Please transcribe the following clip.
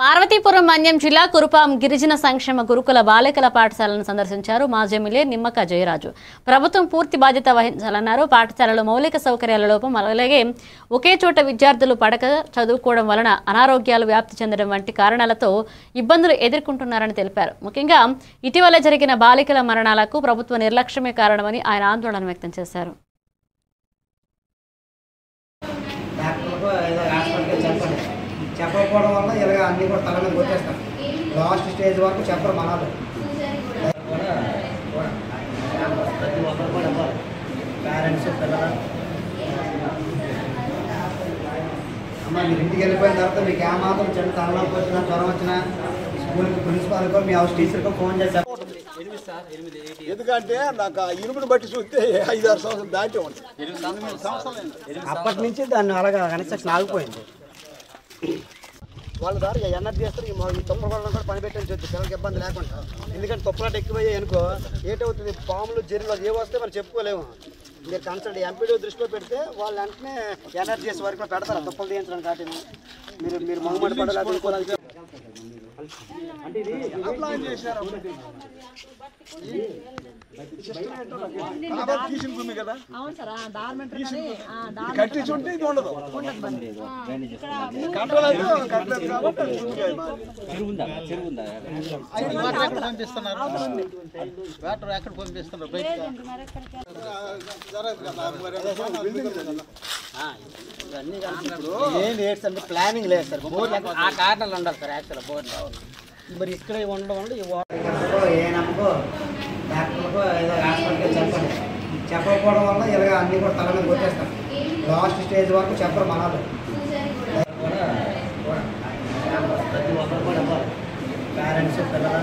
పార్వతీపురం మన్యం జిల్లా కురుపాం గిరిజన సంక్షేమ గురుకుల బాలికల పాఠశాలను సందర్శించారు మాజీ ఎమ్మెల్యే నిమ్మక జయరాజు. ప్రభుత్వం పూర్తి బాధ్యత వహించాలన్నారు. పాఠశాలలో మౌలిక సౌకర్యాల లోపం, అలాగే ఒకే చోట విద్యార్థులు పడక చదువుకోవడం వలన అనారోగ్యాలు వ్యాప్తి చెందడం వంటి కారణాలతో ఇబ్బందులు ఎదుర్కొంటున్నారని తెలిపారు. ముఖ్యంగా ఇటీవల జరిగిన బాలికల మరణాలకు ప్రభుత్వ నిర్లక్ష్యమే కారణమని ఆయన ఆందోళన వ్యక్తం చేశారు. చెప్పకపోవడం వల్ల ఇలాగ అన్నీ కూడా తల మీద కొట్టేస్తాం. లాస్ట్ స్టేజ్ వరకు చెప్పరు మనాలు. ప్రతి ఒక్కరు కూడా ఇవ్వాలి. పేరెంట్స్, పిల్లలు. అమ్మ మీరు ఇంటికి వెళ్ళిపోయిన తర్వాత మీకు ఏమాత్రం చిన్న తలనొప్పి వచ్చినా, జ్వరం వచ్చినా స్కూల్కి ప్రిన్సిపాల్కో మీ హౌస్ టీచర్కో ఫోన్ చేస్తారు. ఎందుకంటే నాకు ఆ ఇనుమును బట్టి చూస్తే 5-6 సంవత్సరాలు దాటి ఉంది. అప్పటి నుంచి దాన్ని అలాగా కన్స్ట్రక్షన్ ఆగిపోయింది. వాళ్ళ దారి ఎనర్జీ చేస్తారు. ఈ తుప్పల కూడా పని పెట్టించవచ్చు పిల్లలకి ఇబ్బంది లేకుండా. ఎందుకంటే తుప్పలాట ఎక్కువయ్యాయి అనుకో ఏటవుతుంది, పాములు జర్రీలు ఏ వస్తే మనం చెప్పుకోలేము. మీరు కన్సల్ట్ ఎంపీడీ దృష్టిలో పెడితే వాళ్ళు వెంటనే ఎనర్జీ చేసే వరకు పెడతారు తుప్పలు తీయించడానికి. వాటిని మీరు మగమడి పడాలి. అంటే ఇది తీసిన భూమి కదా, కట్టించి ఉంటే ఇది ఉండదు. ప్లానింగ్ లేదు సార్, ఆ కారణాలు ఉండాలి సార్. యాక్చువల్ బోర్డు మరి ఇక్కడ ఉండడం వల్ల ఏ నమ్మకో డాక్టర్కో ఏదో హాస్పిటల్కి చెప్పండి. చెప్పకపోవడం వల్ల ఇలాగ అన్నీ కూడా తల మీద కొట్టేస్తాం. లాస్ట్ స్టేజ్ వరకు చెప్పరు మనాలు. ప్రతి ఒక్కరు కూడా ఇవ్వాలి. పేరెంట్స్, పిల్లలు.